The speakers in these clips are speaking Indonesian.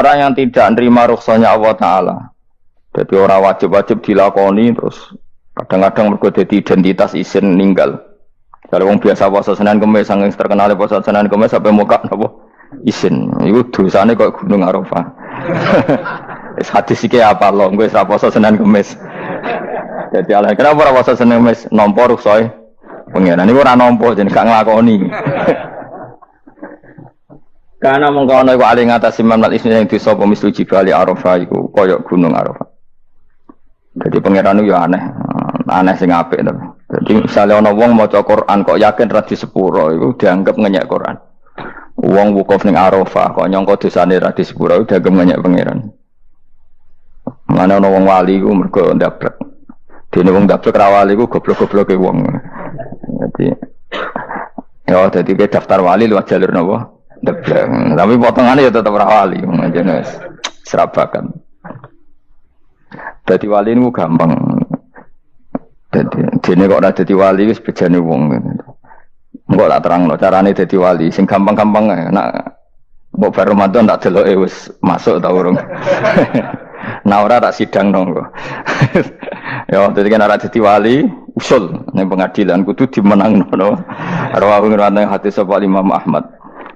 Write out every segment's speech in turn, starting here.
Orang yang tidak nerima rukhsahnya Allah Ta'ala. Jadi orang wajib-wajib dilakoni terus kadang-kadang mergo dadi identitas isin ninggal. Kalau orang biasa puasa Senin Kamis saking terkenal puasa Senin Kamis sampai muka napa isin. Iku dosane kok Gunung Arafah. Wis hadis iki apa lho, kowe ora puasa Senin Kamis. Jadi ala kenapa ora puasa Senin Kamis nampa rukhsahe pengiran niku ora nampa jeneng gak nglakoni. Karena mengkono iku ali ngatasi manal ismi yang dosa pemislu jibali Arafah iku kaya Gunung Arafah. Jadi pangeran itu ya aneh sing apik to. Jadi misalnya ana wong maca Quran kok yakin ra di sepuro iku dianggap ngenyek Quran. Wong wukuf ning Arafah kok nyangka dosane ra di sepuro dianggap ngenyek pangeran. Mana ana wong wali iku mergo ndablek. Dene wong ndablek ra wali iku goblok-gobloke wong. Jadi ke daftar wali lewat jalur napa? Ndablek. Tapi potongannya ya tetap ra wali, jenenge serabakan. Dadi wali niku gampang. Dene kok ora dadi wali wis bejane wong. Engko tak terangno carane dadi wali sing gampang-gampang ae. Nek mbok bar Ramadan tak deloke wis masuk ta urung. Nah ora tak sidang nang kok. Ya dadi kan ora dadi wali usul ning pengadilan kudu dimenangno. Rawahu ngene hadis sapa Imam Ahmad.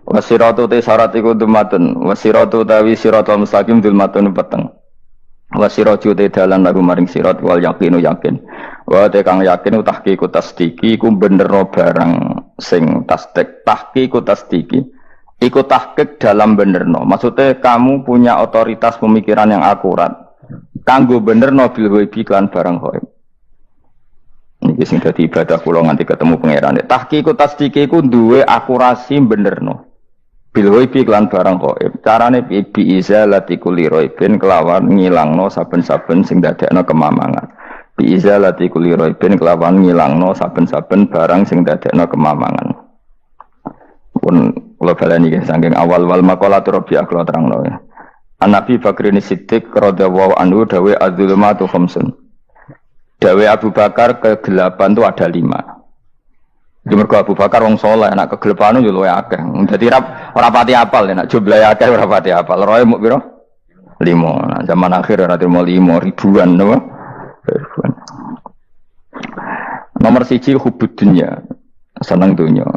Wasiratu te syarat iku dumatun. Wasiratu tawi siratal mustaqim dumatun peteng. Wasiratu te dalan lagu maring sirat wal yakinu yakin. Wa te kang yakin tahqiqu tasdiki iku benerno barang sing tasdik. Tahqiqu tasdiki iku tahqiq dalam benerno. Maksudnya kamu punya otoritas pemikiran yang akurat. Kanggo benerno bil ghaibi kan barang ghaib. Niki sing dadi ibadah kula nganti ketemu pangeran. Tahqiqu tasdiki iku duwe akurasi benerno. Bil ghaibi lan barang ghaib. Carane bi izalati kulli ghaibin kelawan ngilangno saben-saben sing dadekno kemamangan. Bi izalati kulli ghaibin kelawan ngilangno saben-saben barang sing dadekno kemamangan. Pun kula baleni saking awal wal maqalat Rabi'ah kula terangno ya. An-Nabi Bakrin Siddiq radhiyallahu anhu dawe adzulumatu khamsun. Dawe Abu Bakar kegelapan itu ada 5. Di mergo Abu Bakar wong saleh, nek kegelepane yo luwih akeh. Dadi ora pati apal nek jumlahe akeh ora pati apal. Roe muk pira? 5. Nah, zaman akhir ora terima 5 ribuan napa? Ribuan. Nomor 1 hubud dunya. Seneng dunya.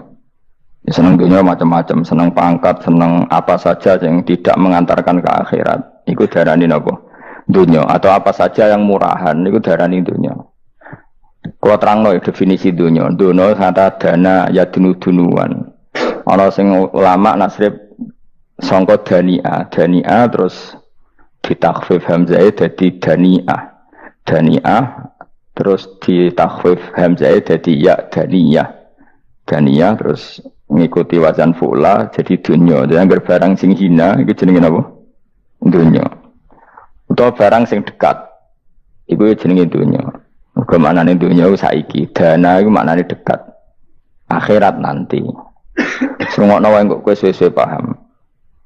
Seneng dunya macam-macam, seneng pangkat, seneng apa saja yang tidak mengantarkan ke akhirat. Iku darani napa? Dunya atau apa saja yang murahan iku darani dunya. Kalau terangno definisi dunia, dunia kata dana ya dunuan. Orang sing ulama nasrib sangka dania terus ditakhfif hamzah jadi daniah terus ditakhfif hamzah jadi ya daniyah terus mengikuti wazan fu'la jadi dunia. Jadi barang sing hina itu jenenge apa? Dunia. Atau barang sing dekat itu jenenge dunia. Kemaknane dunia saiki, dana itu maknane dekat. Akhirat nanti. Sungokno wae kok kowe suwe-suwe paham.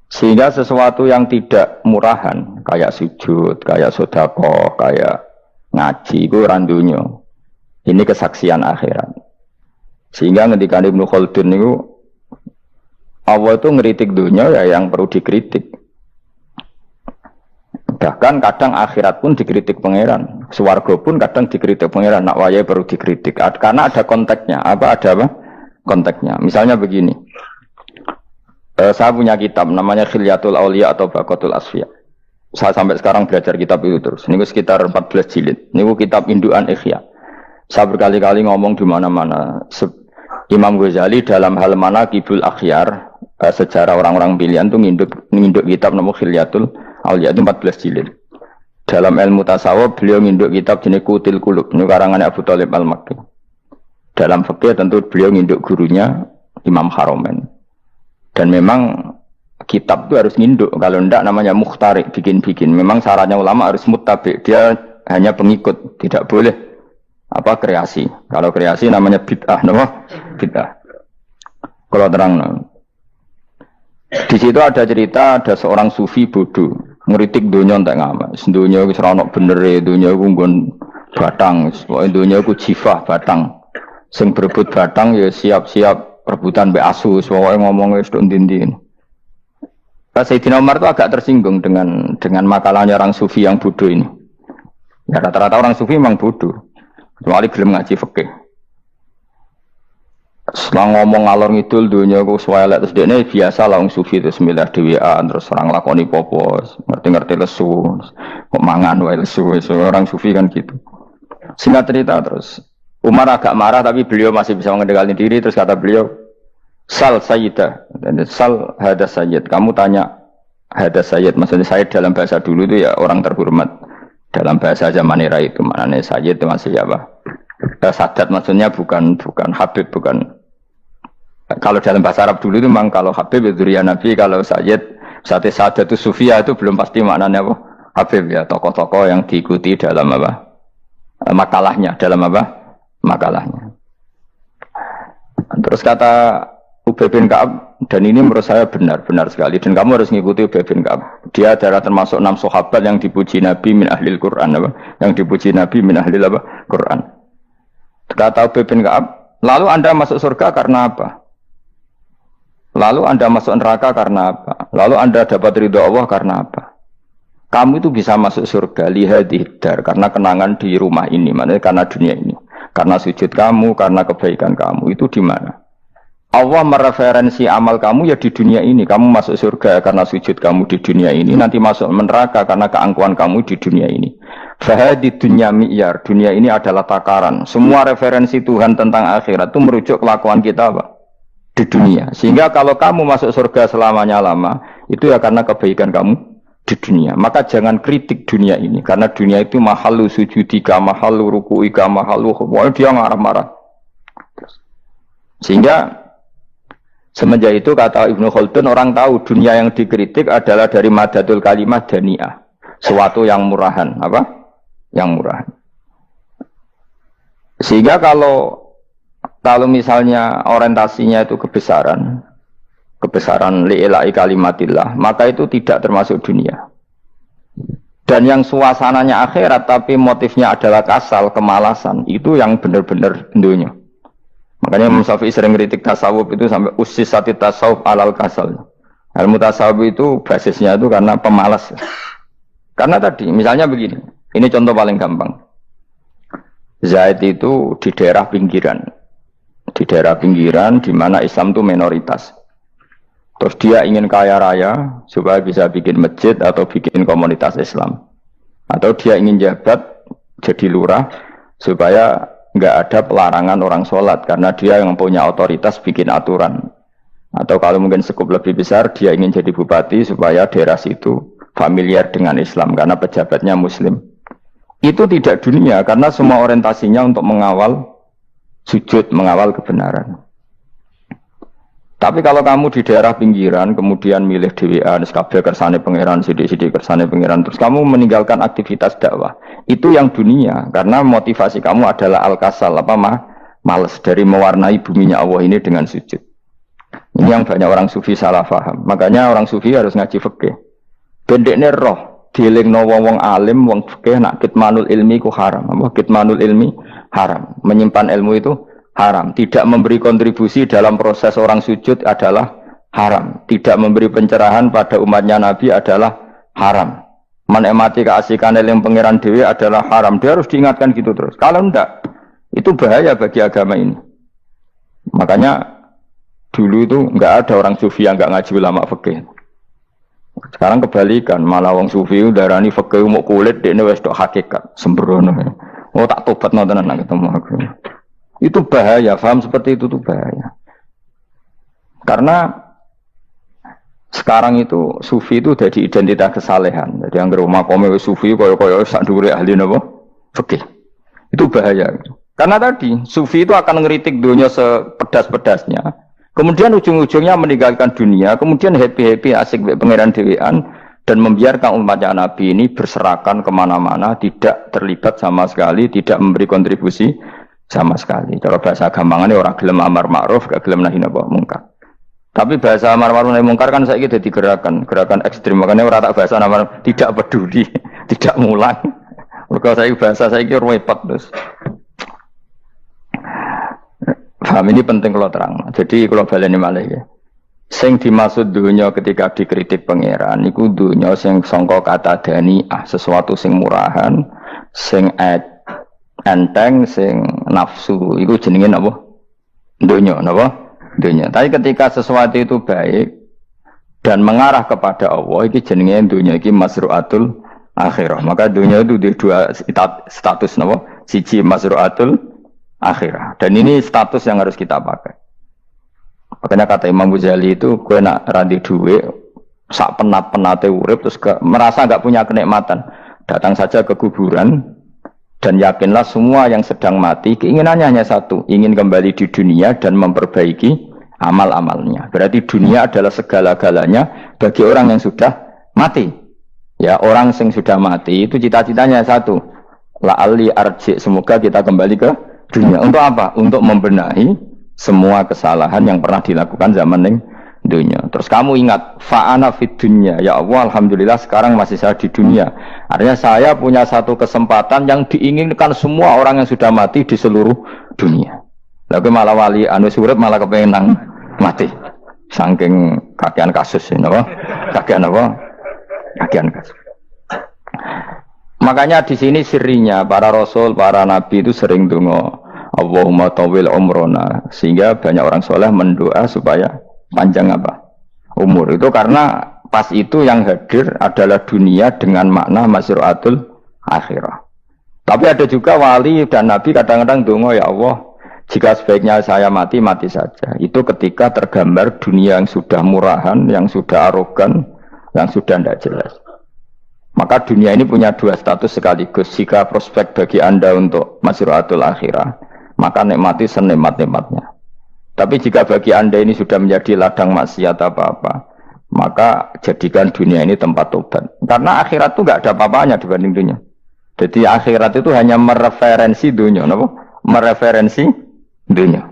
Sehingga sesuatu yang tidak murahan, kayak sujud, kayak sedekah, kayak ngaji iku ora dunya. Ini kesaksian akhirat. Sehingga ketika Ibnu Khaldun niku Allah itu ngeritik dunia ya yang perlu dikritik. Bahkan kadang akhirat pun dikritik pangeran, swarga pun kadang dikritik pangeran. Nak wayai baru dikritik, karena ada konteksnya. Ada apa? Konteksnya. Misalnya begini, saya punya kitab namanya Khilyatul Auliya atau Baqatul Asfiya. Saya sampai sekarang belajar kitab itu terus. Ini sekitar 14 jilid. Ini kitab indukan Ihya. Saya berkali-kali ngomong di mana-mana. Imam Ghazali dalam hal mana Kibul Akhyar, sejarah orang-orang pilihan itu nginduk kitab nama Khilyatul Auliya itu 14 jilid. Dalam ilmu tasawuf beliau nginduk kitab jenis Qutil Qulub, ini karangannya Abu Thalib Al-Makki. Dalam fikih tentu beliau nginduk gurunya Imam Haromen. Dan memang kitab itu harus nginduk, kalau tidak namanya mukhtarik, bikin-bikin. Memang syaratnya ulama harus muttabi, dia hanya pengikut, tidak boleh kreasi. Kalau kreasi namanya bid'ah, bid'ah. Kalau terang, di situ ada cerita ada seorang sufi bodoh. Ngeritik dunia entek ngamak. Dunia wis ora ono benere, dunia ku nggon batang, pokoke dunia ku jifah batang. Sing berebut batang ya siap-siap rebutan mbek asu, pokoke ngomong wis tok ndi-ndi. Sayyidina Umar itu agak tersinggung dengan makalahnya orang sufi yang bodoh ini. Ya rata-rata orang sufi memang bodoh. Kecuali gelem ngaji fikih. Setelah ngomong ngalor ngidul dunia ku swelek terus dia biasa lah sufi itu semilah dhewean terus orang lakoni popo, ngerti-ngerti lesu, kok mangan wae lesu, orang sufi kan gitu. Singkat cerita terus Umar agak marah tapi beliau masih bisa mengendalikan diri terus kata beliau, "Sal sayyidah." Dan sal hada sayyid. Kamu tanya hada sayyid, maksudnya sayyid dalam bahasa dulu itu ya orang terhormat. Dalam bahasa zaman era itu maknanya sayyid itu masih apa? Sadat maksudnya bukan habib, bukan. Kalau dalam bahasa Arab dulu itu memang kalau habib itu ya Nabi, kalau sayyid sadat itu sufia itu belum pasti maknanya apa? Habib ya, tokoh-tokoh yang diikuti dalam apa? Makalahnya, dalam apa? Makalahnya. Terus kata Ubay bin Ka'ab, dan ini menurut saya benar sekali, dan kamu harus mengikuti Ubay bin Ka'ab. Dia adalah termasuk 6 sahabat yang dipuji Nabi min ahlil Quran, apa? Yang dipuji Nabi min ahlil apa? Quran. Kata Ubay bin Ka'ab, lalu Anda masuk surga karena apa? Lalu Anda masuk neraka karena apa? Lalu Anda dapat ridho Allah karena apa? Kamu itu bisa masuk surga lihadidar karena kenangan di rumah ini, maksudnya karena dunia ini, karena sujud kamu, karena kebaikan kamu itu di mana? Allah mereferensi amal kamu ya di dunia ini. Kamu masuk surga karena sujud kamu di dunia ini, nanti masuk neraka karena keangkuhan kamu di dunia ini. Fahadi dunya mi'yar, dunia ini adalah takaran. Semua referensi Tuhan tentang akhirat itu merujuk kelakuan kita apa? Di dunia. Sehingga kalau kamu masuk surga selamanya lama, itu ya karena kebaikan kamu di dunia. Maka jangan kritik dunia ini, karena dunia itu mahalu sujudika, mahalu ruku'ika, mahalu wah dia marah-marah. Sehingga semenjak itu kata Ibnu Khaldun, orang tahu dunia yang dikritik adalah dari madadul kalimah dani'ah, suatu yang murahan, apa? Yang murahan. Sehingga kalau misalnya orientasinya itu kebesaran li'ilai kalimatillah, maka itu tidak termasuk dunia. Dan yang suasananya akhirat tapi motifnya adalah kasal, kemalasan, itu yang benar-benar dunia. Makanya Imam Syafi'i sering kritik tasawuf itu sampai ussisati tasawuf alal kasal. Ilmu tasawuf itu basisnya itu karena pemalas. Karena tadi, misalnya begini, ini contoh paling gampang. Zaid itu di daerah pinggiran di mana Islam itu minoritas. Terus dia ingin kaya raya supaya bisa bikin masjid atau bikin komunitas Islam. Atau dia ingin jabat jadi lurah supaya nggak ada pelarangan orang sholat karena dia yang punya otoritas bikin aturan. Atau kalau mungkin skup lebih besar, dia ingin jadi bupati supaya daerah situ familiar dengan Islam karena pejabatnya Muslim. Itu tidak dunia karena semua orientasinya untuk mengawal sujud, mengawal kebenaran. Tapi kalau kamu di daerah pinggiran, kemudian milih dhewean, kabeh kersane pangeran, sithik-sithik kersane pangeran, terus kamu meninggalkan aktivitas dakwah. Itu yang dunia, karena motivasi kamu adalah al-kasal, males dari mewarnai buminya Allah ini dengan sujud. Ini yang banyak orang sufi salah paham. Makanya orang sufi harus ngaji fikih. Bendekne roh, dielingno wong alim, wong fikih nak kitmanul ilmi ku haram. Kitmanul ilmi haram. Menyimpan ilmu itu haram. Tidak memberi kontribusi dalam proses orang sujud adalah haram. Tidak memberi pencerahan pada umatnya Nabi adalah haram. Menikmati keasikan yang pangeran dewi adalah haram. Dia harus diingatkan gitu terus. Kalau enggak, itu bahaya bagi agama ini. Makanya dulu itu enggak ada orang sufi yang enggak ngaji ulama fikih. Sekarang kebalikan, malah wong sufi darani fikih mau kulit dekne wis tok hakikat sembrono. Oh tak tobat nonton anak ketemu aku. Itu bahaya, paham seperti itu tuh bahaya. Karena sekarang itu sufi itu jadi identitas kesalehan. Jadi yang rumah kome sufi koyo-koyo sak dhuwure ahli napa? Fikih. Itu bahaya. Karena tadi sufi itu akan ngeritik dunia sepedas-pedasnya. Kemudian ujung-ujungnya meninggalkan dunia, kemudian happy-happy asik pangeran dhewean dan membiarkan umatnya Nabi ini berserakan kemana-mana, tidak terlibat sama sekali, tidak memberi kontribusi sama sekali. Kalau bahasa gampangannya orang gelem amar ma'ruf, gak gelem nahi mungkar. Tapi bahasa amar ma'ruf nahi mungkar kan saiki dadi gerakan ekstrim. Makanya ora tak bahasa amar tidak peduli, tidak mulang. Mergo saiki bahasa saiki repot terus. Paham ini penting kalau terang. Jadi kalau baleni malih ya. Sing dimaksud dunya ketika dikritik pangeran iku dunya sing sangka kata daniah, sesuatu sing murahan, sing enteng, sing nafsu. Iku jenenge napa? Dunya, napa? Dunya. Tapi ketika sesuatu itu baik dan mengarah kepada Allah, iki jenenge dunya iki masruatul akhirah. Maka dunya itu di dua status napa? Siji masruatul akhirah. Dan ini status yang harus kita pakai. Makanya kata Imam Ghazali itu, gue nak randi duit, sak penat-penate urip terus merasa nggak punya kenikmatan, datang saja ke kuburan dan yakinlah semua yang sedang mati keinginannya hanya satu, ingin kembali di dunia dan memperbaiki amal-amalnya. Berarti dunia adalah segala-galanya bagi orang yang sudah mati. Ya, orang yang sudah mati itu cita-citanya satu, la'alli arji, semoga kita kembali ke dunia. Untuk apa? Untuk membenahi semua kesalahan yang pernah dilakukan zaman ning dunia. Terus kamu ingat, fa'ana fid dunya, ya Allah, alhamdulillah sekarang masih saya di dunia. Artinya saya punya satu kesempatan yang diinginkan semua orang yang sudah mati di seluruh dunia. Lalu malah wali anu surip malah kepengen nang mati. Saking kakean kasus ini, apa? Kakean apa? Kakean kasus. Makanya di sini sirinya para rasul, para nabi itu sering donga Allahumma tawil umrona, sehingga banyak orang soleh mendoa supaya panjang apa? Umur. Itu karena pas itu yang hadir adalah dunia dengan makna masruatul akhirah. Tapi ada juga wali dan nabi kadang-kadang donga, ya Allah, jika sebaiknya saya mati, mati saja. Itu ketika tergambar dunia yang sudah murahan, yang sudah arogan, yang sudah tidak jelas. Maka dunia ini punya dua status sekaligus. Jika prospek bagi Anda untuk masruatul akhirah, maka nikmati senikmat-nikmatnya. Tapi jika bagi Anda ini sudah menjadi ladang maksiat apa-apa, maka jadikan dunia ini tempat tobat. Karena akhirat itu nggak ada apa-apanya dibanding dunia. Jadi akhirat itu hanya mereferensi dunia, apa? Mereferensi dunia.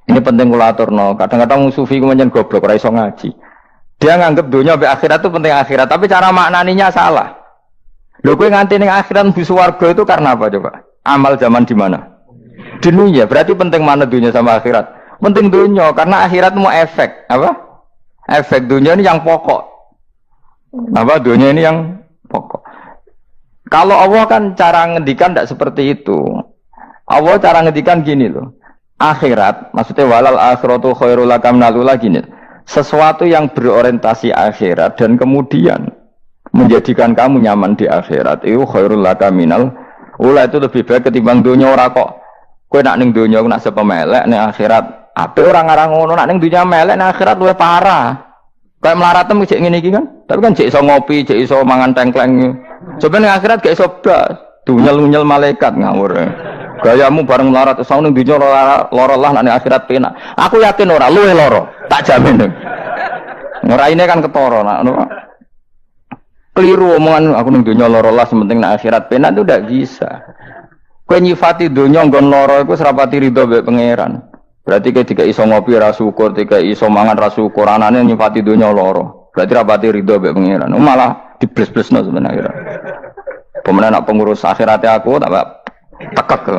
Ini penting kula aturno. Kadang-kadang sufi ku menyen goblok ora iso ngaji. Dia nganggep dunia sampai akhirat itu penting akhirat, tapi cara maknaninya salah. Lho kowe nganti ning akhirat mlebu swarga itu karena apa coba? Amal zaman di mana? Di dunia. Berarti penting mana dunia sama akhirat? Penting dunia karena akhirat mau efek, apa? Efek dunia ini yang pokok. Apa dunia ini yang pokok. Kalau Allah kan cara ngendikan tidak seperti itu. Allah cara ngendikan gini loh. Akhirat, maksudnya walal akhiratu khairul laka minal ula gini. Sesuatu yang berorientasi akhirat dan kemudian menjadikan kamu nyaman di akhirat itu khairul laka minal ula, itu lebih baik ketimbang dunia. Ora kok kowe nak ning dunia nak sepemelek ning akhirat apik ora ngarang ngono, nak ning dunia melek ning akhirat luwih parah. Kayak melaratem cek ngene iki kan. Tapi kan cek iso ngopi, cek iso mangan tengkleng. Coba ning akhirat gak iso blas. Dunyel-nyel malaikat ngawur. Gayamu bareng melarat iso ning dunia lara lah nak ning akhirat penak. Aku yakin ora luwih lara, tak jamin. Ngeraine kan ketara nak keliru omongan aku ning dunia lara lah sementing nak akhirat penak itu ndak bisa. Kowe nyifati dunia nggon lara iku serapati ridho mbek pangeran. Berarti ketika iso ngopi ra syukur, ketika iso mangan ra syukur, anane nyifati dunia lara. Berarti rapati ridho mbek pangeran. Malah dibles-blesno sebenarnya. Pemenang nak pengurus akhirat aku tak tekek.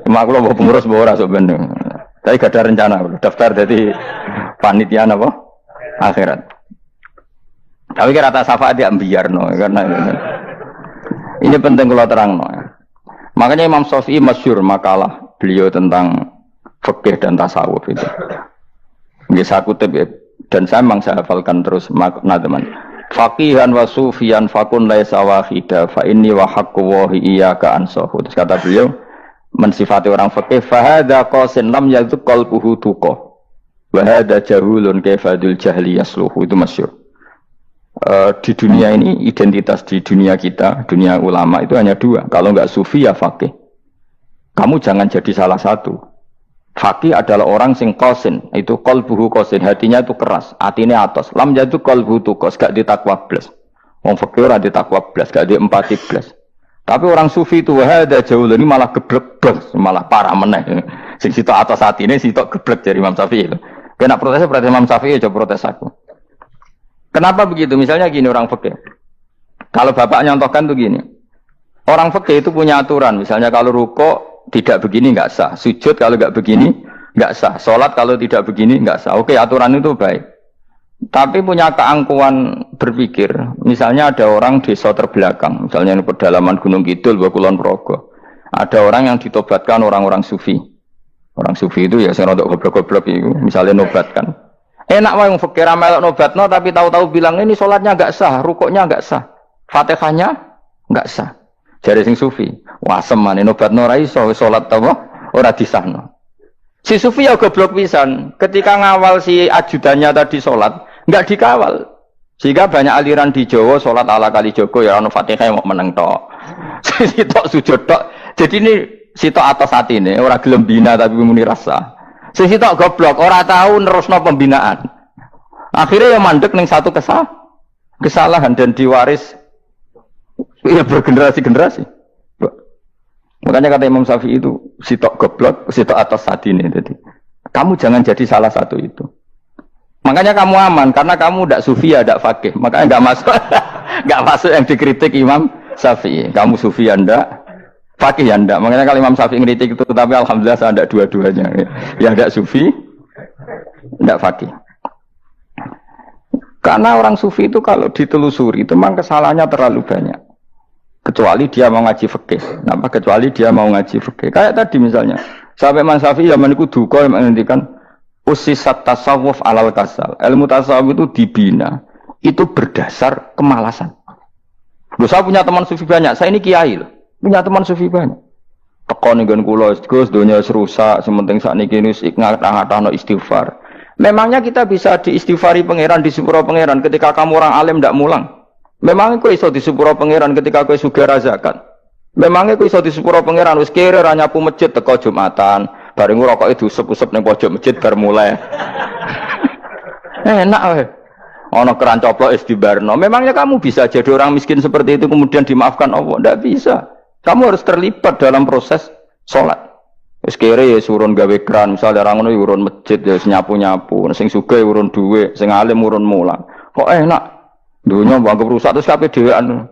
Cuma aku lho pengurus ora sebenarnya. Tapi gak ada rencana daftar jadi panitia apa? Akhirat. Tapi kira rata syafaat dia ambiarno karena ini penting kalau terangno. Makanya Imam Syafi'i masyhur makalah beliau tentang fikih dan tasawuf itu. Nggih saya kutip ya, dan saya memang saya hafalkan terus makna teman. Faqihan wa sufiyan fakun laisa wahida fa inni wa haqqu wa iyyaka ansahu. Terus kata beliau mensifati orang fikih fa hadza qasin lam yazuk qalbuhu tuqa wa hadza jahulun kaifadul jahli yasluhu. Itu masyhur. Di dunia ini identitas di dunia kita, dunia ulama itu hanya dua. Kalau enggak sufi ya faqih. Kamu jangan jadi salah satu. Faqih adalah orang sing qasin, itu qalbuhu qasin, hatinya itu keras, atine atos. Lam jadu qalbuhu tuqas, gak ditakwa blas. Wong faqih ora ditakwa blas, gak diempati blas. Tapi orang sufi itu hada jauh ini malah geblek blas, malah parah meneh. Sing sitok atos atine sitok geblek dari Imam Syafi'i. Kena protes Imam Syafi'i aja protes aku. Kenapa begitu? Misalnya gini orang fikih. Kalau bapak nyontohkan tuh gini. Orang fikih itu punya aturan. Misalnya kalau rukuk tidak begini nggak sah. Sujud kalau nggak begini nggak sah. Sholat kalau tidak begini nggak sah. Oke, aturan itu baik. Tapi punya keangkuhan berpikir. Misalnya ada orang desa terbelakang, misalnya di pedalaman Gunung Kidul, Kulon Progo. Ada orang yang ditobatkan orang-orang sufi. Orang sufi itu ya saya untuk goblok-goblok itu, misalnya nobatkan. Enak wae wong fakir melok nobatno tapi tahu-tahu bilang ini sholatnya nggak sah, rukuknya nggak sah, Fatihahnya nggak sah. Jare sing sufi, wasem maneh nobatno ora iso sholat apa ora disahno. Si sufi ya goblok pisan, ketika ngawal si ajudannya tadi sholat, nggak dikawal. Sehingga banyak aliran di Jawa sholat ala kali Joko ya ono Fatihah mau meneng tok. Sitok sujud tok. Jadi ini sitok atas hati ini ora gelem bina tapi muni rasa. Sitok goblok ora tahu nerusno pembinaan. Akhirnya ya mandek ning satu kesalahan dan diwaris ya bergenerasi-generasi. Makanya kata Imam Syafi'i itu sitok goblok, sitok atas hati ini. Jadi kamu jangan jadi salah satu itu. Makanya kamu aman karena kamu tidak sufi ya, tidak fakih. Makanya nggak masuk, nggak masuk yang dikritik Imam Syafi'i. Kamu sufi ya ndak, fakih ya ndak. Makanya kalau Imam Syafi'i ngeritik itu, tapi alhamdulillah saya tidak dua-duanya. Ya ndak sufi, ndak fakih. Karena orang sufi itu kalau ditelusuri itu memang kesalahannya terlalu banyak. Kecuali dia mau ngaji fikih. Kenapa? Kecuali dia mau ngaji fikih. Kayak tadi misalnya, sampai Imam Syafi'i zaman itu duka yang menghentikan usisat tasawuf alal kasal. Ilmu tasawuf itu dibina itu berdasar kemalasan. Loh, saya punya teman sufi banyak. Saya ini kiai loh. Punya teman sufi banyak. Tekon nggon kula Gus donya rusak, sementing sakniki wis ngatah-atahno istighfar. Memangnya kita bisa diistighfari pangeran, disepuro pangeran ketika kamu orang alim ndak mulang? Memangnya kowe iso disepuro pangeran ketika kowe sugih zakat? Memangnya kowe iso disepuro pangeran wis kere ra nyapu masjid teko Jumatan? Bareng rokok itu usep-usep ning pojok masjid bar mulai. Enak weh. Ana keran coplok is dibarno. Memangnya kamu bisa jadi orang miskin seperti itu kemudian dimaafkan Allah? Tidak bisa. Kamu harus terlibat dalam proses sholat. Wis kere ya urun gawe keran, misalnya orang ngono urun masjid ya nyapu-nyapu, sing sugih urun dhuwit, sing alim urun mulang. Kok enak? Dunya anggap rusak terus kabeh dhewean.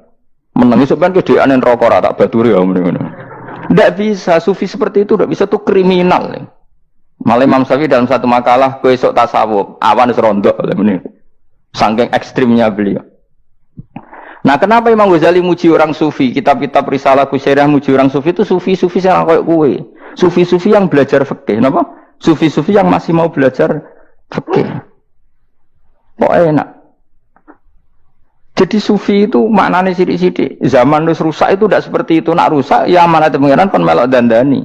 Menengi sampean ke dhewean neraka ora tak baturi ya ngono. Tidak bisa, sufi seperti itu tidak bisa, itu kriminal. Malah Imam Syafi'i dalam satu makalah besok tasawuf, awan serondok ini. Saking ekstrimnya beliau. Nah, kenapa Imam Ghazali muji orang sufi? Kitab-kitab risalah Qusairiyah muji orang sufi itu sufi-sufi yang kayak kue. Sufi-sufi yang belajar fikih, napa? Sufi-sufi yang masih mau belajar fikih. Kok enak? Jadi sufi itu maknanya sidik-sidik. Zaman wis rusak itu tidak seperti itu. Nak rusak ya amanat pengiran kon melok dandani.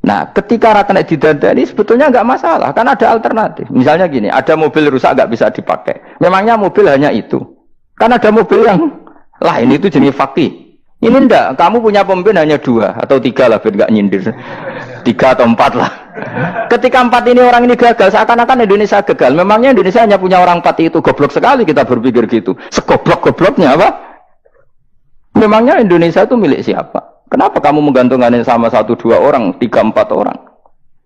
Nah, ketika kena didandani sebetulnya nggak masalah, kan ada alternatif. Misalnya gini, ada mobil rusak nggak bisa dipakai. Memangnya mobil hanya itu. Kan ada mobil yang lain itu jenis fakih. Ini enggak, kamu punya pemimpin hanya 2 atau 3 lah, biar nggak nyindir. 3 atau 4 lah. Ketika 4 ini orang ini gagal, seakan-akan Indonesia gagal. Memangnya Indonesia hanya punya orang 4 itu, goblok sekali kita berpikir gitu. Segoblok-gobloknya apa? Memangnya Indonesia itu milik siapa? Kenapa kamu menggantungkan sama 1-2 orang, 3-4 orang?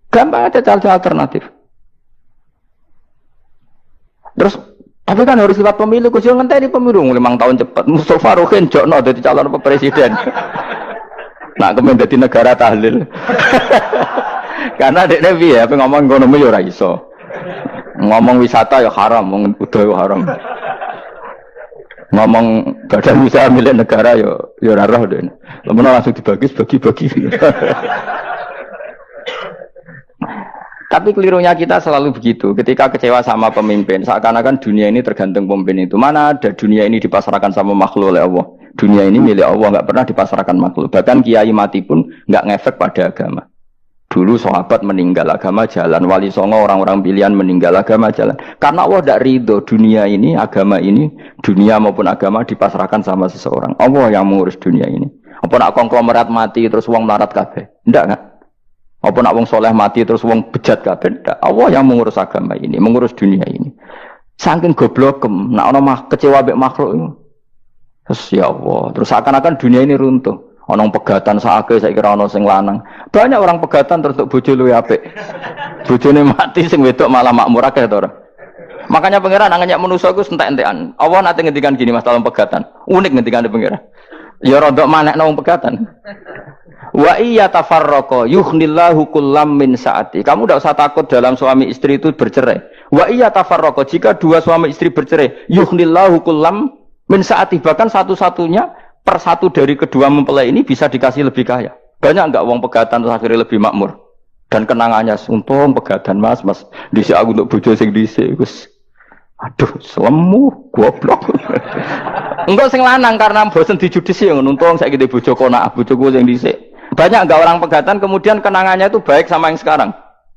Gampang aja cari alternatif. Terus, tapi kan harus lewat pemilu, khusus ngenteni pemilu 5 tahun cepat. Mustafa Rohin jokno jadi calon presiden. Nah, kemudian jadi negara tahlil. Karena dek Nabi ya, ngomong ekonomi ya ora iso. Ngomong wisata ya haram, ngomong budaya haram. Ngomong badan usaha milik negara ya ora roh dene. Lemene langsung dibagi-bagi. Tapi kelirunya kita selalu begitu. Ketika kecewa sama pemimpin, seakan-akan dunia ini tergantung pemimpin itu. Mana ada dunia ini dipasrahkan sama makhluk oleh Allah. Dunia ini milik Allah, nggak pernah dipasrahkan makhluk. Bahkan kiai mati pun nggak ngefek pada agama. Dulu sahabat meninggal agama jalan, wali songo orang-orang pilihan meninggal agama jalan. Karena Allah tidak ridho dunia ini, agama ini, dunia maupun agama dipasrahkan sama seseorang. Allah yang mengurus dunia ini. Apa nak konglomerat mati terus uang melarat kabeh? Enggak kan? Apa nak wong soleh mati terus wong bejat kabeh? Enggak. Allah yang mengurus agama ini, mengurus dunia ini. Saking goblokem, nak ono kecewa mek makhluk ini. Terus ya Allah, terus seakan-akan dunia ini runtuh. Ono pegatan sakake saya kira ono sing lanang. Banyak orang pegatan terus untuk bojo luwih apik. Bojone mati sing wedok malah makmur akeh to ora. Makanya pangeran anggap manusa iku entek-entekan. Allah nate ngendikan gini masalah pegatan. Unik ngendikan pangeran. Ya rodok manekno wong pegatan. Wa iya tafarraqa yughnillahu kullam min sa'ati. Kamu tidak usah takut dalam suami istri itu bercerai. Wa iya tafarraqa, jika dua suami istri bercerai, yughnillahu kullam min sa'ati, bahkan satu-satunya per satu dari kedua mempelai ini bisa dikasih lebih kaya. Banyak enggak wong pegatan terus akhirnya lebih makmur. Dan kenangannya untung pegatan Mas dhisik aku untuk bojo sing dhisik wis. Aduh, selemu goblok. Enggak sing lanang karena bosen dijudisi ngono, untung saiki bojo konak bojoku sing dhisik. Banyak enggak orang pegatan kemudian kenangannya itu baik sama yang sekarang.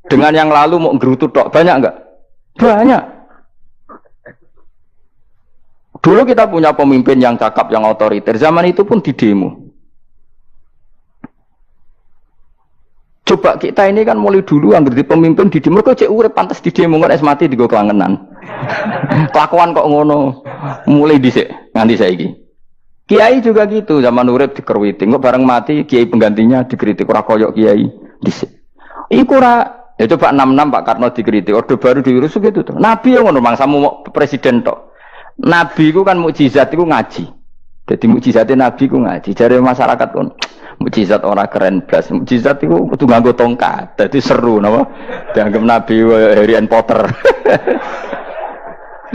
Dengan yang lalu mau ngerutu tok, banyak enggak? Banyak. Dulu kita punya pemimpin yang cakap, yang otoriter. Zaman itu pun di demo. Coba kita ini kan mulai dulu anggar di pemimpin di demo kok cek urip pantas di demo kan es mati digo kelangenan. Kelakuan kok ngono. Mulai dhisik nganti saiki. Kiai juga gitu, zaman urip dikerwiti, kok bareng mati kiai penggantinya dikritik ora koyok kiai dhisik. Iku ora ya coba 66 Pak Karno dikritik, orde baru diurus gitu tuh. Nabi yang ngono mangsamu presiden tok. Nabi ku kan mukjizat iku ngaji. Jadi mukjizatnya Nabi ku ngaji. Jare masyarakat pun mukjizat ora keren blas. Mukjizat iku kudu nganggo tongkat. Dadi seru napa? Dianggap Nabi Harry Potter.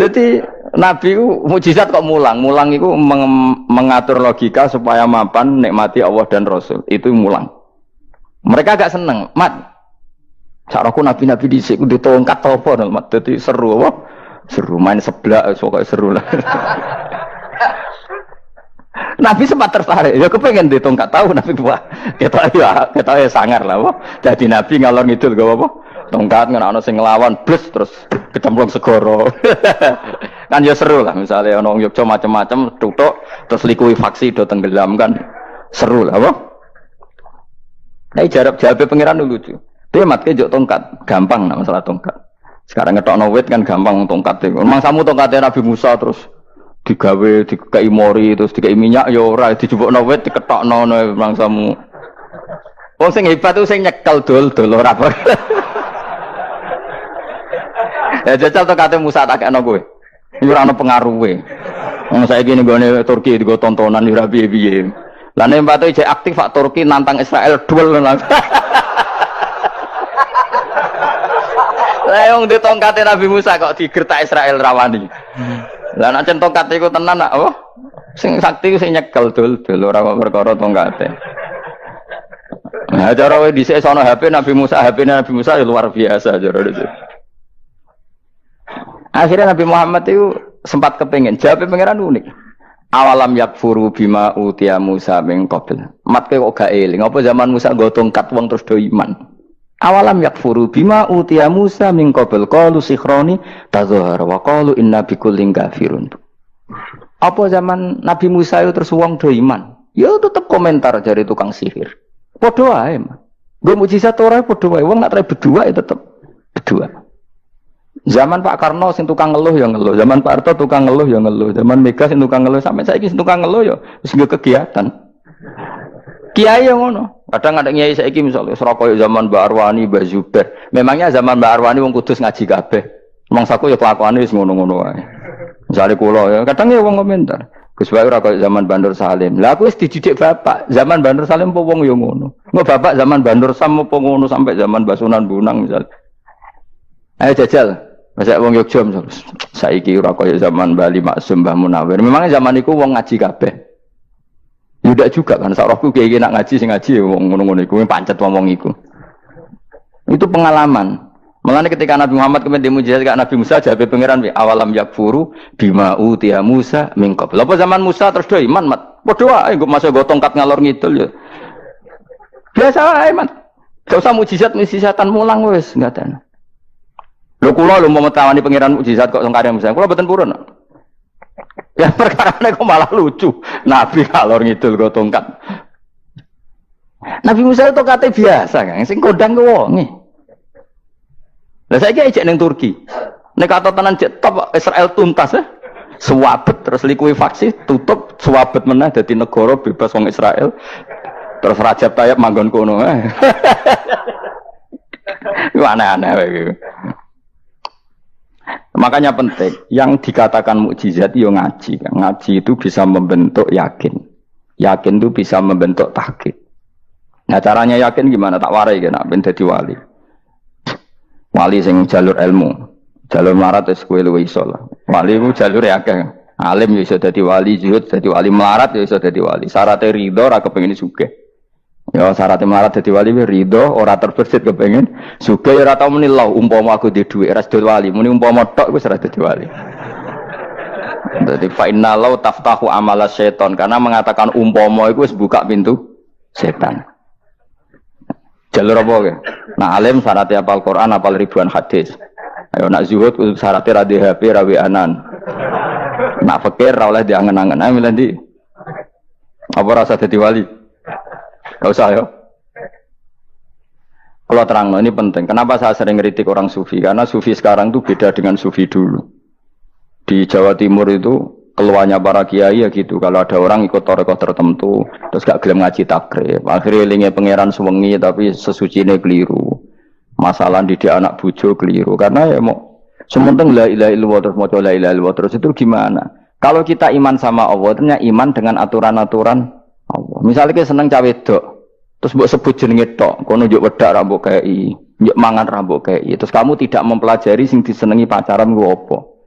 Jadi Nabi ku mukjizat kok mulang. Mulang itu mengatur logika supaya mapan nikmati Allah dan Rasul. Itu mulang. Mereka agak seneng. Mat, caraku Nabi-Nabi dhisik ku ditongkat apa mat. Dadi seru apa? Seru main seblak pokoknya seru lah. Nabi sempat tertarik. Ya kepengen ditongkat tahu Nabi wah. Kita ya sangar lah. Wah. Jadi Nabi ngalor ngidul gak apa? Tongkat ngono sing nglawan blus terus kecemplung segoro. Kan ya seru lah misalnya ono Yogyo macam-macam tutuk terus likuifaksi do tenggelam kan seru lah apa? Nah jawab pangeran lucu. Dia matke njuk tongkat, gampang nah masalah tongkat. Sekarang ngetokno wit kan gampang tongkat iku. Memang samu tongkate Nabi Musa terus digawe dikai mori terus dikai minyak ya ora dijupukno wit diketokno memang samu. Wong sing hebat itu sing nyekel dol ora apa. Ya jajal tongkate Musa tak kena kowe. Iki ora ono pengaruhe. Wong saiki ning gone Turki digo tontonan ora piye-piye. Lah nek mbate jek aktif Pak Turki nantang Israel duel langsung. Lah wong di tongkate Nabi Musa kok digertak Israel rawani. Lah nek tongkat iku tenan nak oh sing sakti sing nyekel dul ora kok perkara tongkate. Nah cara wae dhisik sono HP Nabi Musa ya luar biasa cara itu. Akhirnya Nabi Muhammad itu sempat kepengen jawab pangeran unik. Awalam yakfuru bima utiya Musa min qabl. Matke kok gak eling apa zaman Musa nggo tongkat wong terus do iman. Awalam yakfuru bima utiya Musa min qabl qalu sikhroni tazahara wa qalu inna bikullin kafirun. Apa zaman Nabi Musa itu terus wong do iman? Ya tetep komentar dari tukang sihir. Padha wae, Mas. Nggo mukjizat ora padha wae wong nak tre berdua ya tetep berdua. Zaman Pak Karno sing tukang ngeluh ya ngeluh, zaman Pak Harto tukang ngeluh ya ngeluh, zaman Mega sing tukang ngeluh sampai saiki sing tukang ngeluh ya wis nggo kegiatan. Kiai yang ngono. Kadang ada kiai saiki misalnya Surabaya zaman Mbak Arwani, Mbak Zubair. Memangnya zaman Mbak Arwani wong Kudus ngaji kabeh. Mangsaku ya kelakuane wis ngono-ngono wae. Misale kula ya kadang ya wong komentar. Gus Bae ora kaya zaman Bandur Salim. Lah aku wis dididik bapak, zaman Bandur Salim apa wong ya ngono. Engko bapak zaman Bandur Sam apa ngono sampai zaman Basunan Bunang misal. Ayo jajal. Masa wong Yogyo saiki ora kaya zaman Bali Maksum Mbah Munawir. Memangnya zaman iku wong ngaji kabeh. Yudak juga kan sarahku kiai nak ngaji sing ngaji wong ngono-ngono iku pancet wong iku. Itu pengalaman. Mulane ketika Nabi Muhammad kemudian dimujizat ke Nabi Musa jawab pangeran awalam yakfuru bima utiya Musa min qabl. Apa zaman Musa terus do iman mat. Padha wae engko masuk go tongkat ngalor ngidul ya. Biasa wae mat. Gak usah mujizat-mujizatan mulang wis enggak ada. Lho kula lho mau tawani pangeran mukjizat kok sengkare Musa. Kula mboten purun. Ya perkarane kok malah lucu. Nabi kalor ngidul go tongkat. Nabi Musa itu kate biasa kan, sing kodang ku wonge. Lah saiki ejek ning Turki. Nek kata tenan jek top Israel tuntas ya. Suwabet terus likuifaksi tutup suwabet meneh dadi negara bebas wong Israel. Terus Rajab Tayyip manggon kono. Iku aneh-aneh iki. Makanya penting, yang dikatakan mukjizat yo ngaji. Ngaji itu bisa membentuk yakin. Yakin itu bisa membentuk tahqiq. Nah caranya yakin gimana? Tak warai kan, ben dadi wali. Wali sing jalur ilmu, jalur melarat wis kowe luwih iso lah. Wali ku jalur akeh. Alim ya iso dadi wali, zuhud dadi wali, melarat ya iso dadi wali. Syaratnya ridho ora kepengin sugih. Ya syaratnya melarat dadi wali ridho ora terbersit kepengin sugih ya ora tau muni lho umpama aku di dhuwit ora dadi wali, muni umpama tok wis ora dadi wali. Jadi fa inna law taftahu amala syaiton karena mengatakan umpama itu wis buka pintu setan. Jalur apa ke? Nah alim syaratnya hafal Quran, hafal ribuan hadis. Ayo nak zuhud syaratnya ra di HP, ra anan. Nak fikir ra oleh diangen-angen. Ayo milih ndi? Apa rasa dadi wali? Enggak usah ya. Kalau terang ini penting. Kenapa saya sering kritik orang sufi? Karena sufi sekarang itu beda dengan sufi dulu. Di Jawa Timur itu keluarnya para kiai ya gitu. Kalau ada orang ikut torekoh tertentu, terus gak gelem ngaji takrib, akhirnya linge pangeran suwengi tapi sesucine keliru. Masalah didik anak bojo keliru. Karena ya mau sementing la ilaha illallah terus maca la ilaha illallah terus itu gimana? Kalau kita iman sama Allah, ternyata iman dengan aturan-aturan Allah. Misalnya kita seneng cawe wedok, terus mbok sebut jenenge tok, kono njuk wedak ra mbok kei, njuk mangan ra mbok kei. Terus kamu tidak mempelajari sing disenengi pacaran ku apa?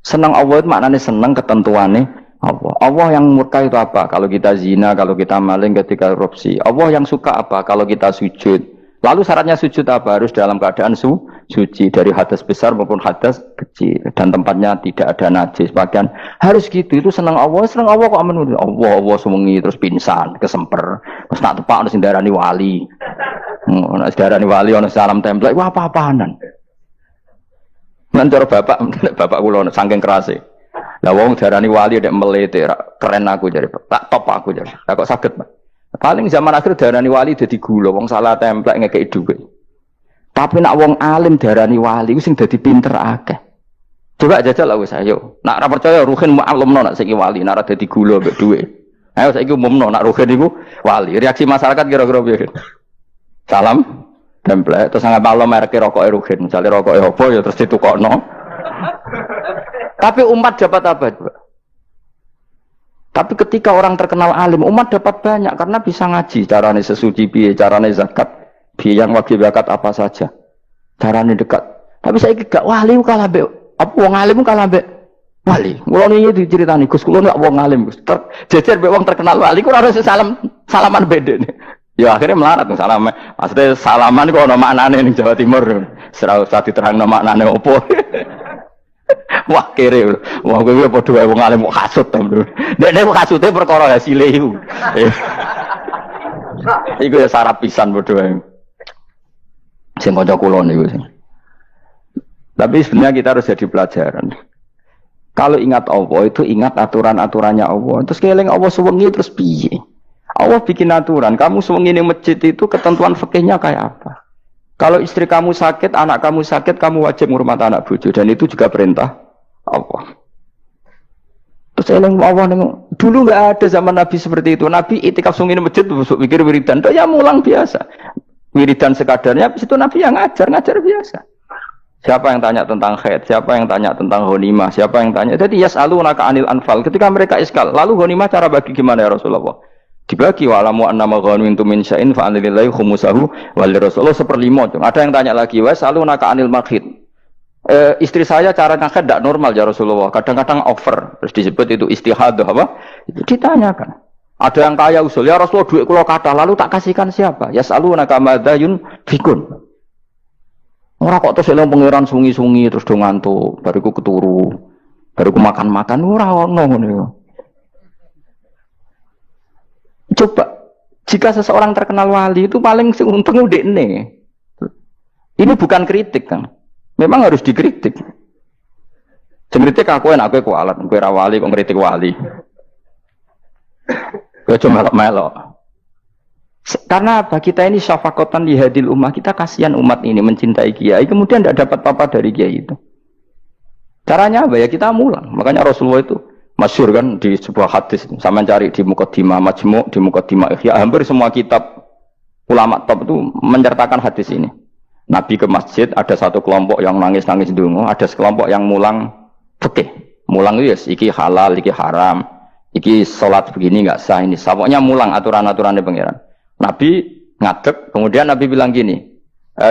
Senang Allah itu maknanya senang ketentuannya Allah. Allah yang murka itu apa? Kalau kita zina, kalau kita maling, ketika korupsi. Allah yang suka apa? Kalau kita sujud. Lalu syaratnya sujud apa? Harus dalam keadaan suci dari hadas besar maupun hadas kecil dan tempatnya tidak ada najis. Bahkan harus gitu. Itu senang Allah kok aman. Allah semengi terus pingsan, kesemper. Terus nak tepak ono sing darani wali. Ono darani wali ono salam template. Wah apa-apaanan. Mentor bapak kula saking kerase. Lah wong darani wali nek melete keren aku jare. Tak top aku jare. Lah kok saged, Pak? Paling zaman akhir darani wali dadi gula, wong salah templek ngekeki dhuwit. Tapi nak wong alim darani wali ku sing dadi pinter akeh. Coba jajal lah wis ayo. Nak ora percaya Ruhin maklumno nak saiki wali, nak ora dadi gula mbek dhuwit. Ayo saiki umumno nak Ruhin iku wali. Reaksi masyarakat kira-kira piye? Salam template terus sangat malam merek rokok Ruhin, misalnya rokok apa ya terus ditukokno. Tapi umat dapat apa juga? Tapi ketika orang terkenal alim, umat dapat banyak karena bisa ngaji, carane sesuci piye, carane zakat, piye yang wajib zakat apa saja, carane dekat. Tapi saya gak wali kalah mbek apa wong alim kalah mbek wali. Kula niki diceritani Gus, kula nek wong alim Gus, jejer mbek wong terkenal wali kula harus salaman beda nih. Ya akhirnya melarat salam. Maksudnya salaman kok ana maknane ning Jawa Timur. Ora usah diterangno maknane opo. Wah kere. Wah kowe padha wae wong alim kok kasut to. Nek kasute perkara hasile iku. Iku ya sarap pisan padha wae. Sing kanca kula niku sing. Tapi sebenarnya kita harus jadi pelajaran. Kalau ingat Allah itu ingat aturan-aturannya Allah. Terus keling Allah suwengi terus piye? Allah bikin aturan, kamu sewengi ning masjid itu ketentuan fikihnya kayak apa? Kalau istri kamu sakit, anak kamu sakit, kamu wajib ngurmat anak bojo dan itu juga perintah Allah. Terus eling Allah dulu nggak ada zaman Nabi seperti itu. Nabi itikaf sungi ning masjid terus pikir wiridan, ya mulang biasa. Wiridan sekadarnya, habis itu Nabi yang ngajar biasa. Siapa yang tanya tentang haid, siapa yang tanya tentang ghanimah, siapa yang tanya. Jadi yas'alunaka 'anil anfal. Ketika mereka iskal, lalu ghanimah cara bagi gimana ya Rasulullah? Dibagi wa'lamu annama ghanimtum min syai'in fa anlillahi khumusahu wal rasulullah 1/5. Ada yang tanya lagi, wa salunaka 'anil makhid. Istri saya cara ngakad tidak normal ya Rasulullah. Kadang-kadang over. Terus disebut itu istihadah apa? Itu ditanyakan. Ada yang kaya usul, ya Rasulullah duit kula kathah lalu tak kasihkan siapa? Ya salunaka madzayun fikun. Ora kok terus eling pangeran sungi-sungi terus do ngantuk, bariku keturu. Bariku makan-makan ora ono ngono. Coba, jika seseorang terkenal wali itu paling untung udekne. Ini bukan kritik kan. Memang harus dikritik. Kritik aku enak aku kualat, kowe ra wali kok ngritik wali. Kowe cuma melok-melok. Karena apa? Kita ini syafaqatan li hadil ummah, kita kasihan umat ini mencintai kiai, kemudian tidak dapat apa-apa dari kiai itu. Caranya apa ya? Kita mulang. Makanya Rasulullah itu masyhur kan di sebuah hadis, sama cari di Muqaddimah Majmu', di Muqaddimah Ihya, hampir semua kitab ulama top itu menyertakan hadis ini. Nabi ke masjid, ada satu kelompok yang nangis-nangis dungu, ada sekelompok yang mulang fikih. Mulang itu yes, iki halal, iki haram, iki sholat begini nggak sah ini. Pokoknya mulang aturan-aturannya pangeran. Nabi ngadeg. Kemudian Nabi bilang gini,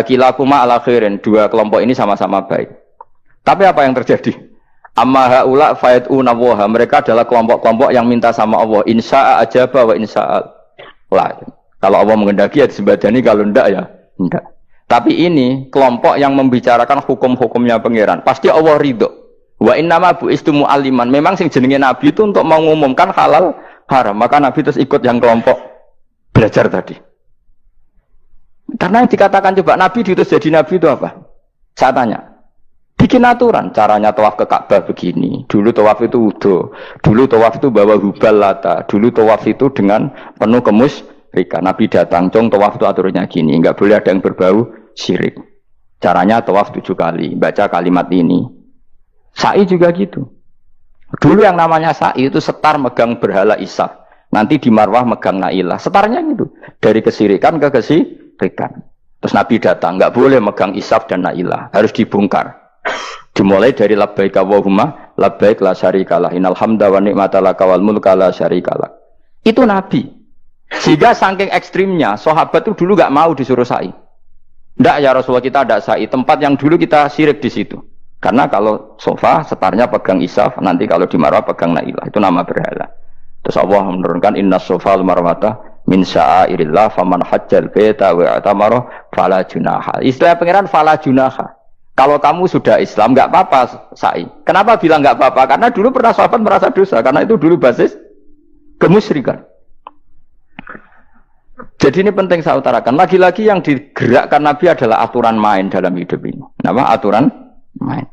kilakuma ala khairin, dua kelompok ini sama-sama baik. Tapi apa yang terjadi? Amma haula fayatuna waha, mereka adalah kelompok-kelompok yang minta sama Allah, insya'a ajaba wa insya'al la. Kalau Allah mengendaki ya disembadani, kalau ndak ya ndak. Tapi ini kelompok yang membicarakan hukum-hukumnya pangeran. Pasti Allah ridho. Wa innama bu'istu mu'alliman. Memang sing jenenge Nabi itu untuk mengumumkan halal haram. Maka Nabi terus ikut yang kelompok belajar tadi. Karena yang dikatakan coba Nabi diutus jadi Nabi itu apa? Saya tanya. Bikin aturan. Caranya tawaf ke Ka'bah begini. Dulu tawaf itu wudu. Dulu tawaf itu bawa hubal lata. Dulu tawaf itu dengan penuh kemusyrikan. Nabi datang, cong tawaf itu aturannya gini. Enggak boleh ada yang berbau syirik. Caranya tawaf 7 kali. Baca kalimat ini. Sa'i juga gitu. Dulu yang namanya sa'i itu setar megang berhala Isaf. Nanti di Marwah megang Nailah. Setarnya gitu. Dari kesirikan ke kesirikan. Terus Nabi datang. Enggak boleh megang Isaf dan Nailah. Harus dibongkar. Dimulai dari labbaik Allahumma labbaik la syarikalah. Innal hamda wa ni'mata laka wal mulka la syarikalah. Itu Nabi. Sehingga saking ekstrimnya, sahabat itu dulu enggak mau disuruh sa'i. Enggak ya Rasulullah, kita ada sa'i. Tempat yang dulu kita syirik di situ. Karena kalau sofa setarnya pegang Isaf, nanti kalau di Marwah pegang Nailah, itu nama berhala. Terus Allah menurunkan inna sofa al-marwata min sya'airillah faman hajjal baita wa atamara fala junaha. Istilah pangeran fala junaha. Kalau kamu sudah Islam enggak apa-apa sa'i. Kenapa bilang enggak apa-apa? Karena dulu pernah sahabat merasa dosa, karena itu dulu basis kemusyrikan. Jadi ini penting saya utarakan. Lagi-lagi yang digerakkan Nabi adalah aturan main dalam hidup ini. Nama aturan main.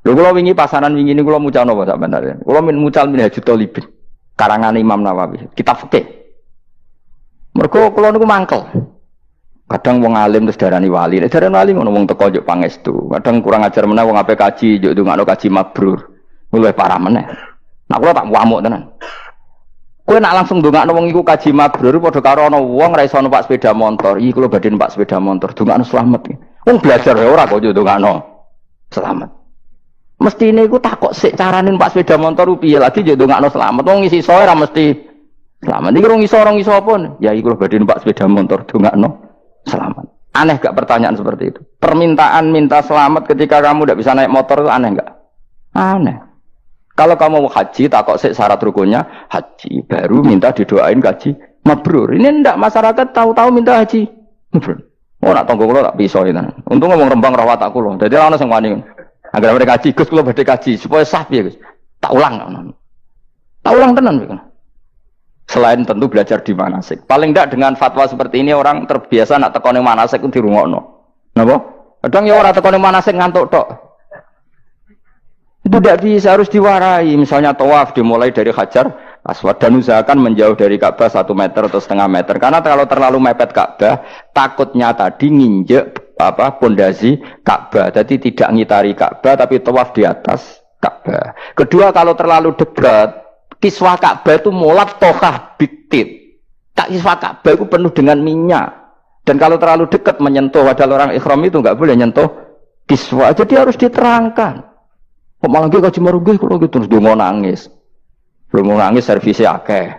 Lho kula wingi pasaran wingi ini kula mucal napa sak bener. Kula mucal Minhajul Thalibin karangan Imam Nawawi, kitab fikih. Mergo kula niku mangkel. Kadang wong alim terus darani wali. Nek darani wali ngono wong teko njuk pangestu. Kadang kurang ajar meneh wong ape kaji njuk ndongakno kaji mabrur. Luwih parah meneh. Nah kula tak ngamuk tenan. Kowe nak langsung ndongakno wong iku kaji mabrur padha karo ana wong ra iso numpak sepeda motor. Iki kula badhe numpak sepeda motor, ndongakno slamet. Wong belajar ya ora kok njuk ndongakno selamat. Mesti ini aku takut sik carane numpak sepeda motor piye lagi yo ndongakno selamat. Wong ngisi soe ra mesti selamat. Iki rong iso pun. Ya iku lho badhe numpak sepeda motor ndongakno selamat. Aneh gak pertanyaan seperti itu? Permintaan minta selamat ketika kamu tidak bisa naik motor itu aneh gak? Aneh. Kalau kamu mau haji takut sik syarat rukunnya haji, baru minta didoain haji mabrur. Ini ndak masyarakat tahu-tahu minta haji mabrur. Oh nak tonggo kula tak piso itu. Untung ngomong Rembang rawat tak kula. Dadi ana sing wani. Agar mereka kaji, Gus kula badhe kaji supaya sah piye Gus. Tak ulang. Tak ulang tenan iki. Selain tentu belajar di manasik. Paling tidak dengan fatwa seperti ini orang terbiasa nak tekone manasik ku dirungokno. Napa? Kadang ya ora tekone manasik ngantuk tok. Itu tidak bisa, harus diwarai. Misalnya tawaf dimulai dari Hajar Aswad dan usahakan menjauh dari Ka'bah 1 meter atau setengah meter. Karena kalau terlalu mepet Ka'bah, takutnya tadi nginjek pondasi Ka'bah. Jadi tidak ngitari Ka'bah tapi tawaf di atas Ka'bah. Kedua, kalau terlalu dekat, kiswah Ka'bah itu mulat tokah bitit. Kiswah Ka'bah itu penuh dengan minyak. Dan kalau terlalu dekat menyentuh, padahal orang ikhram itu enggak boleh nyentuh kiswah. Jadi harus diterangkan. Kok malah kaji marugih kalau gitu terus dongo nangis. Belum nangis servisnya akeh.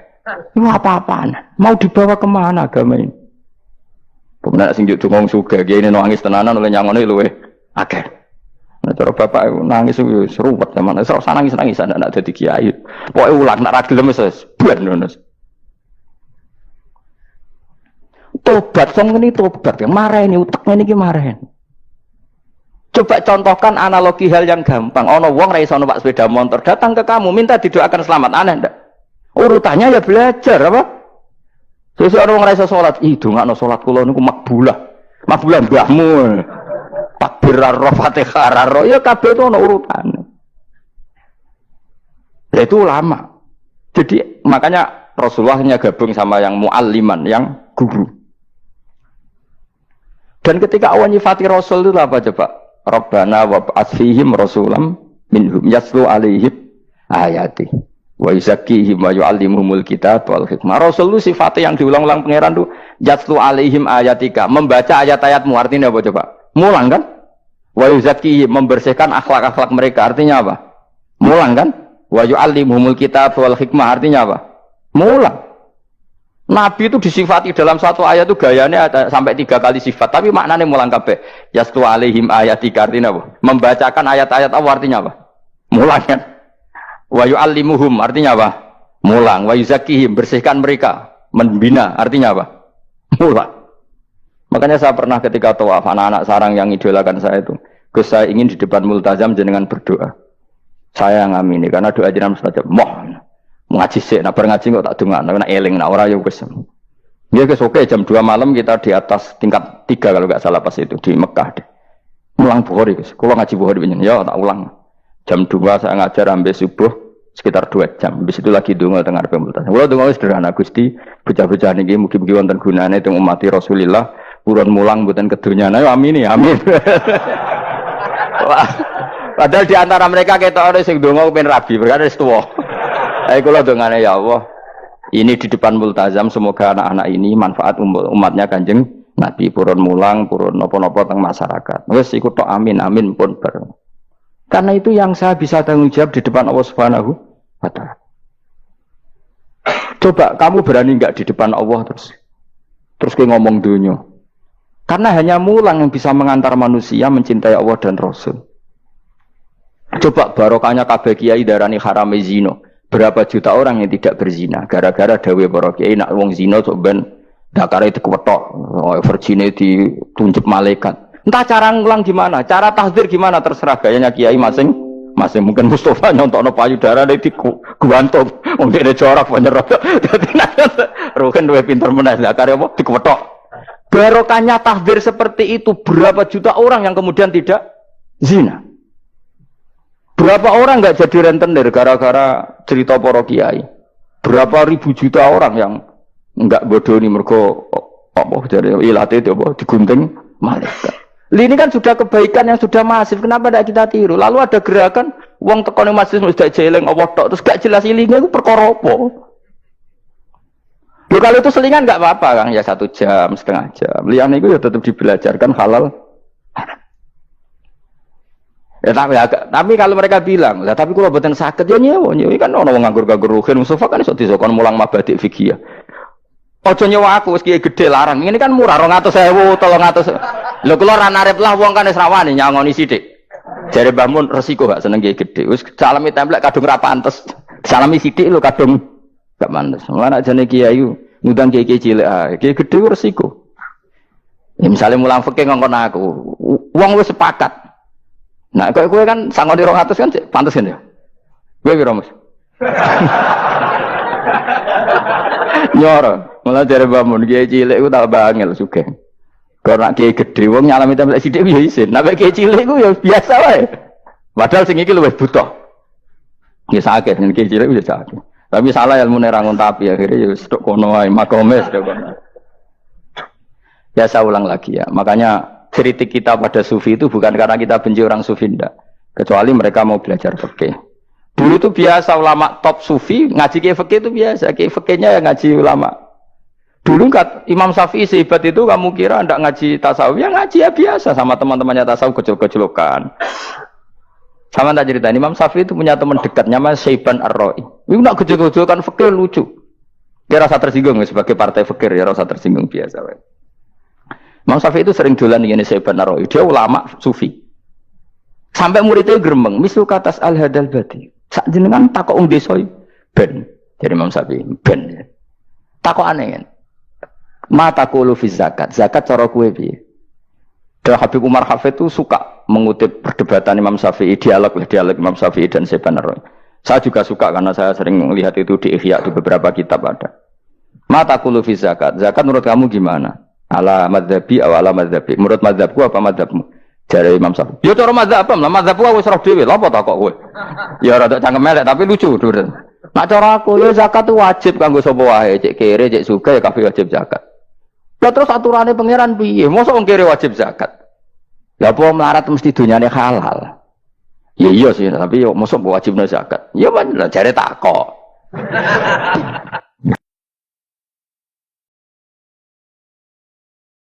Itu apa-apaan? Mau dibawa kemana agama ini? Kemudian sing juk dongo sugih iki nangis tenanan oleh nyangone luwe akeh. Nah cara bapak nangis itu seruwet zaman. Ora usah nangis-nangis anak dadi kiai. Pokoke ulang nek ra gelem wis ben ngono. Tobat sing ngene tobat yang marah ini utek ngene iki marah. Coba contohkan analogi hal yang gampang. Ono wong ra iso numpak sepeda motor, datang ke kamu minta didoakan selamat, aneh ndak? Urutannya ya belajar apa? Sesuk ono wong ra iso salat, ih dongakno salat kula niku makbulah. Makbulah mbahmu. Takbir ar-Fatihah ar ya kabeh itu ono urutane. Itu ulama. Jadi makanya Rasulullah hanya gabung sama yang mualliman, yang guru. Dan ketika awan nyifati Rasul itu apa coba? Rabbana wab'ats fihim rasulam minhum yatlu alaihim ayati wa yuzakkihim wa yu'allimuhumul kitab wal hikmah. Rasul itu sifatnya yang diulang-ulang pangeran itu yatlu alaihim ayatika, membaca ayat-ayatmu. Artinya apa coba? Mulang kan? Wa yuzakkihim, membersihkan akhlak-akhlak mereka. Artinya apa? Mulang kan? Wa yu'allimuhumul kitab wal hikmah. Artinya apa? Mulang. Nabi itu disifati dalam satu ayat itu gayanya ada sampai 3 kali sifat, tapi maknanya mulang kabeh. Yastu alaihim ayatika artinya apa? Membacakan ayat-ayat Allah artinya apa? Mulang kan? Wa yu'allimuhum artinya apa? Mulang. Wa yuzakihim bersihkan mereka, membina artinya apa? Mulang. Makanya saya pernah ketika tawaf anak-anak sarang yang idolakan saya itu, Gus saya ingin di depan multazam jenengan berdoa. Saya yang amini karena doa jenengan mustajab. Ngaji sih, nah ngaji kok tak dengar, nah eling, nah orang yang Gus. Ya Gus oke jam 2 malam kita di atas tingkat 3 kalau nggak salah pas itu di Mekah deh. Ulang Bukhari Gus, kalau ngaji Bukhari begini, ya tak ulang. Jam 2 saya ngajar sampai subuh sekitar 2 jam. Habis itu lagi donga tengah multazam. Kalau donga sederhana Gusti, bocah-bocah niki mugi-mugi wonten gunane teng umati Rasulillah, purun mulang mboten kedunyane, amin ya amin. Padahal di antara mereka ketok ana sing donga kepen rabi, berkata wis tuwa. Ayo kula dongane ya Allah. Ini di depan multazam semoga anak-anak ini manfaat umatnya Kanjeng Nabi purun mulang, purun napa-napa teng masyarakat. Wis iku tok amin amin pun bareng. Karena itu yang saya bisa tanggung jawab di depan Allah Subhanahu wa taala. Coba kamu berani enggak di depan Allah terus ke ngomong dunia. Karena hanya mulang yang bisa mengantar manusia mencintai Allah dan Rasul. Coba barokahnya kabeh kiai darani harame zina. Berapa juta orang yang tidak berzina gara-gara dawe para kiai nak wong zina sok ben dakare dikewetok, virgine ditunjuk malaikat. Entah cara ngulang gimana, cara tahdzir gimana terserah gayanya kiai masing-masing. Mungkin Mustafa nyontokno payudara di guanto, wong dene jorok penyerot. Dadi nek roken duwe pinter meneh dakare apa dikewetok. Barokahnya tahdzir seperti itu berapa juta orang yang kemudian tidak zina. Berapa orang nggak jadi rentenir gara-gara cerita para kiai? Berapa ribu juta orang yang nggak bodoh nih mergo apa jadi ilate itu apa digunting malaikat. Ini kan sudah kebaikan yang sudah masif. Kenapa tidak kita tiru? Lalu ada gerakan uang tekone masjid sudah jeleng Allah tok terus gak jelas ilingnya itu perkara apa? Kalau itu selingan nggak apa-apa Kang ya 1 jam, setengah jam. Liane itu ya tetap dibelajarkan halal. Ya, tapi kalau mereka bilang, lah tapi kalau buatan sakit ya nyewa kan orang nganggur-nganggur ruhin Mustafa kan iso disokon mulang mabadik fikih. Ojo nyewa aku wis kiye gede larang. Ini kan murah 200.000, 300. Lho kula ora narep lah wong kan wis rawani nyangoni sithik. Jare Mbah Mun resiko gak seneng kiye gede. Wis salami templek kadung ra pantes. Salami sithik lho kadung gak pantes. Mulane jane kiai ngundang kiye cilik ah, kiye gede resiko. Ya misalnya mulang fikih ngongkon aku, wong wis sepakat. Nah, kowe kan sangoni 200 kan pantes kan ya? Kowe piro, Mas? Nyoro, malah jare bangun kiai cilik iku tak bangel sugih. Karena kiai gedhe wong nyalami templek sithik ya isin. Nek kiai cilik iku ya biasa wae. Padahal sing iki luwih butuh. Ya sakit nek kiai cilik wis sakit. Tapi salah ilmune ra ngontapi akhirnya ya wis tok kono wae makome wis kono. Ya saya ulang lagi ya. Makanya kritik kita pada sufi itu bukan karena kita benci orang sufi enggak. Kecuali mereka mau belajar fikih. Dulu itu biasa ulama top sufi ngaji kiai fikih itu biasa. Kiai fikihnya yang ngaji ulama. Dulu kan Imam Syafi'i sehebat itu kamu kira enggak ngaji tasawuf? Ya ngaji ya biasa sama teman-temannya tasawuf kecil-kecilokan. Sama tak cerita Imam Syafi'i itu punya teman dekatnya Mas Syaiban Ar-Ra'i. Itu enggak kecil-kecilokan fikih lucu. Dia rasa tersinggung sebagai partai fikih ya rasa tersinggung biasa. Imam Syafi'i itu sering dolan ngene Syaiban Ar-Ra'i. Dia ulama sufi. Sampai muridnya gremeng, mislu katas al-hadal badi. Sak jenengan takok wong desa ben. Jadi Imam Syafi'i ben. Takok aneh kan. Mata taqulu fi zakat. Zakat cara kowe piye? Dan Habib Umar Hafid itu suka mengutip perdebatan Imam Syafi'i, dialog Imam Syafi'i dan Syaiban Ar-Ra'i. Saya juga suka karena saya sering melihat itu di Ihya di beberapa kitab ada. Mata taqulu fi zakat. Zakat menurut kamu gimana? Ala madzhabi aw ala madzhabi. Menurut madzhabku apa madzhabmu? Jare Imam Syafi'i. Ya cara madzhab apa? Lah madzhabku wis roh dhewe. Lha apa tak kok kowe? Ya rada cangkem elek tapi lucu, Dur. Nak cara aku ya zakat itu wajib kanggo sapa wae, cek kere, cek sugih ya kabeh wajib zakat. Lah terus aturane pangeran piye? Mosok wong kere wajib zakat. Lah apa melarat mesti dunyane halal. Ya iya sih, tapi yo mosok wajibna zakat. Ya jare tak kok.